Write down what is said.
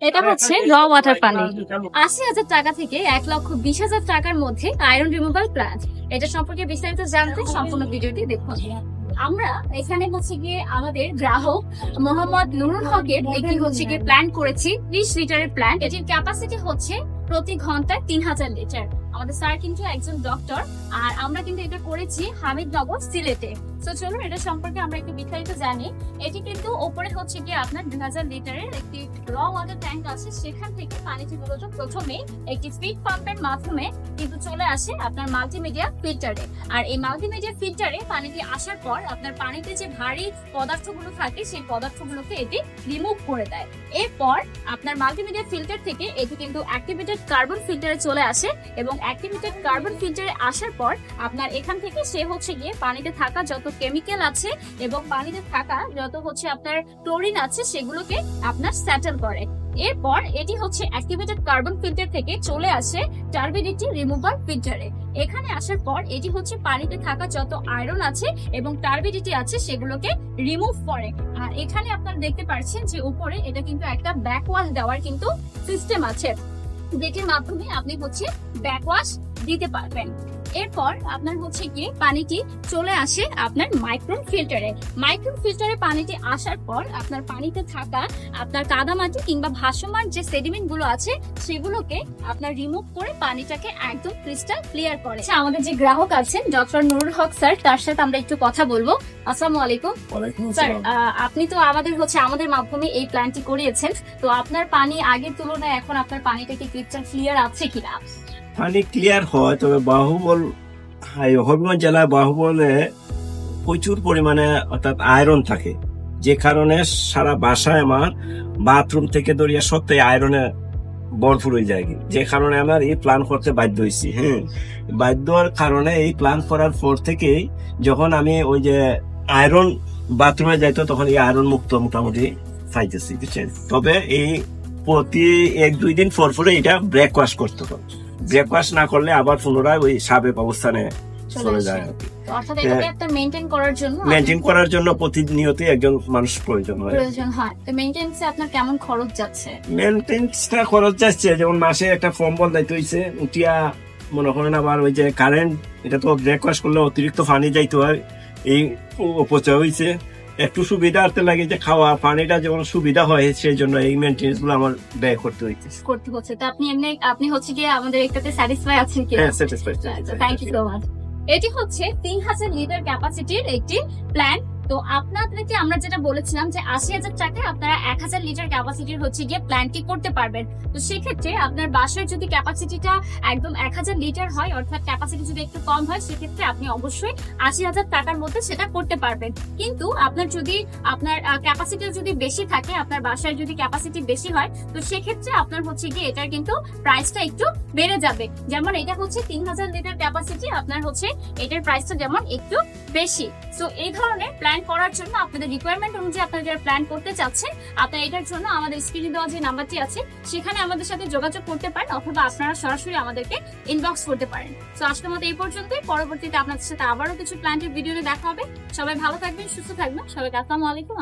এটা হচ্ছে র ওয়াটার পানি। ৮০,০০০ টাকা থেকে ১,২০,০০০ টাকার মধ্যে আয়রন রিমুভাল প্ল্যান্ট। এটা সম্পর্কে বিস্তারিত জানতে সম্পূর্ণ ভিডিওটি দেখুন। আমরা এখানে হচ্ছে গিয়ে আমাদের গ্রাহক মোহাম্মদ নুরুল হকের একটি হচ্ছে গিয়ে প্ল্যান করেছি ৩০ লিটারের প্ল্যান্ট। এটির ক্যাপাসিটি হচ্ছে প্রতি ঘন্টায় ৩,০০০ লিটার। আমাদের স্যার কিন্তু একজন ডক্টর, আর আমরা কিন্তু এটা করেছি হামিদনগর সিলেটে। তো চলুন এটা সম্পর্কে আমরা একটু বিস্তারিত জানি। এটি কিন্তু ওপরে হচ্ছে গিয়ে আপনার ২,০০০ লিটারের একটি র ওয়াটার ট্যাঙ্ক আছে। সেখান থেকে পানিটি মূলত প্রথমে একটি স্পিড পাম্পের মাধ্যমে কিন্তু চলে আসে আপনার মাল্টিমিডিয়া ফিল্টারে। আর এই মাল্টিমিডিয়া ফিল্টারে পানিটি আসার পর আপনার পানিতে যে ভারী পদার্থগুলো থাকে সেই পদার্থগুলোকে এটি রিমুভ করে দেয়। এরপর আপনার মাল্টিমিডিয়া ফিল্টার থেকে এটি কিন্তু অ্যাক্টিভেটেড কার্বন ফিল্টারে চলে আসে, এবং অ্যাক্টিভেটেড কার্বন ফিল্টারে আসার পর আপনার এখান থেকে সে হচ্ছে গিয়ে পানিতে থাকা যত কেমিক্যাল আছে এবং পানিতে থাকা যত হচ্ছে আপনার ক্লোরিন আছে সেগুলোকে আপনার সেটেল করে। এরপর এটি হচ্ছে অ্যাক্টিভেটেড কার্বন ফিল্টার থেকে চলে আসে টারবিডিটি রিমুভাল ফিল্টারে। এখানে আসার পর এটি হচ্ছে পানিতে থাকা যত আয়রন আছে এবং টারবিডিটি আছে সেগুলোকে রিমুভ করে। আর এখানে আপনারা দেখতে পাচ্ছেন যে উপরে এটা কিন্তু একটা ব্যাকওয়াশ দেওয়ার কিন্তু সিস্টেম আছে, যেটির মাধ্যমে আপনি হচ্ছে ব্যাকওয়াশ দিতে পারবেন। এরপর আপনার হচ্ছে গিয়ে পানিটি চলে আসে আপনার মাইক্রোন ফিল্টারে। মাইক্রোন ফিল্টারে পানিটি আসার পর আপনার পানিতে থাকা আপনার কাদামাটি কিংবা ভাসমান যে সেডিমেন্ট গুলো আছে সেগুলোকে আপনার রিমুভ করে পানিটাকে একদম ক্রিস্টাল ক্লিয়ার করে। আমাদের যে গ্রাহক আছেন ডক্টর নুরুল হক স্যার, তার সাথে আমরা একটু কথা বলবো। আসসালামু আলাইকুম স্যার, আপনি তো আমাদের মাধ্যমে এই প্ল্যানটি করিয়েছেন, তো আপনার পানি আগের তুলনায় এখন আপনার পানিটা কি ক্রিস্টাল ক্লিয়ার আছে কিনা? পানি ক্লিয়ার হয়, তবে বাহুবল হবিগঞ্জ জেলায় বাহুবলে প্রচুর পরিমাণে অর্থাৎ আয়রন থাকে, যে কারণে সারা বাসায় আমার বাথরুম থেকে দরিয়া সত্যি আয়রনে ভরপুর হয়ে যায়, যে কারণে আমার এই প্ল্যান করতে বাধ্য হয়েছি। হ্যাঁ, বাধ্য হওয়ার কারণে এই প্ল্যান করার পর থেকেই যখন আমি ওই যে আয়রন বাথরুমে যাইতো তখন এই আয়রন মুক্ত মোটামুটি পাইতেছি, বুঝছেন। তবে এই প্রতি ১-২ দিন পর পরে এটা ব্রেক ওয়াশ করতে হবে। ব্রেকওয়াশ না করলে আবার পুনরায় ওই স্বাভাবিক অবস্থানে চলে যায়। মেনটেন করার জন্য প্রতিনিয়ত একজন মানুষ প্রয়োজন হয়। আপনার কেমন খরচ যাচ্ছে? মেনটেন্সটা খরচ যাচ্ছে, যেমন মাসে একটা ফর্মবল দায়িত্ব হয়েছে, উঠিয়া মনে করেন আবার ওই যে কারেন্ট, এটা তো ব্রেকওয়াশ করলে অতিরিক্ত পানি যাইতে হয়, এই অপচয় হয়েছে। একটু সুবিধা আসতে লাগে যে খাওয়া পানিটা যেমন সুবিধা হয়, সেই জন্য এই মেনটেন্স গুলো আমার ব্যয় করতে হচ্ছে। তো আপনি হচ্ছে গিয়ে আমাদের একটাতে স্যাটিসফাই আছেন কি? হ্যাঁ, satisfy. Thank you so much. এটি হচ্ছে ৩,০০০ লিটার ক্যাপাসিটির একটি প্ল্যান। তো আপনাদেরকে আমরা যেটা বলেছিলাম যে ৮০,০০০ টাকায় আপনারা ১,০০০ লিটার ক্যাপাসিটির হচ্ছে গিয়ে প্ল্যানটি করতে পারবেন। তো সেক্ষেত্রে আপনার বাসায় যদি ক্যাপাসিটিটা একদম ১,০০০ লিটার হয়, অর্থাৎ ক্যাপাসিটি যদি একটু কম হয়, সেক্ষেত্রে আপনি অবশ্যই ৮০,০০০ টাকার মধ্যে সেটা করতে পারবেন। কিন্তু আপনার ক্যাপাসিটি যদি বেশি থাকে, আপনার বাসায় যদি ক্যাপাসিটি বেশি হয়, তো সেক্ষেত্রে আপনার হচ্ছে গিয়ে এটার কিন্তু প্রাইসটা একটু বেড়ে যাবে। যেমন এটা হচ্ছে ৩,০০০ লিটার ক্যাপাসিটি, আপনার হচ্ছে এটার প্রাইসটা যেমন একটু বেশি। তো এই ধরনের প্ল্যান করার জন্য আপনাদের রিকোয়ারমেন্ট অনুযায়ী আপনারা যারা প্ল্যান করতে চাচ্ছেন, আপনারা এটার জন্য আমাদের স্ক্রিনে দেওয়া যে নাম্বারটি আছে সেখানে আমাদের সাথে যোগাযোগ করতে পারেন, অথবা আপনারা সরাসরি আমাদেরকে ইনবক্স করতে পারেন। তো আজকের মতো এই পর্যন্তই। পরবর্তীতে আপনাদের সাথে আবারও কিছু প্ল্যান্টের ভিডিও দেখা হবে। সবাই ভালো থাকবেন, সুস্থ থাকবেন। সবাইকে আসসালামু আলাইকুম।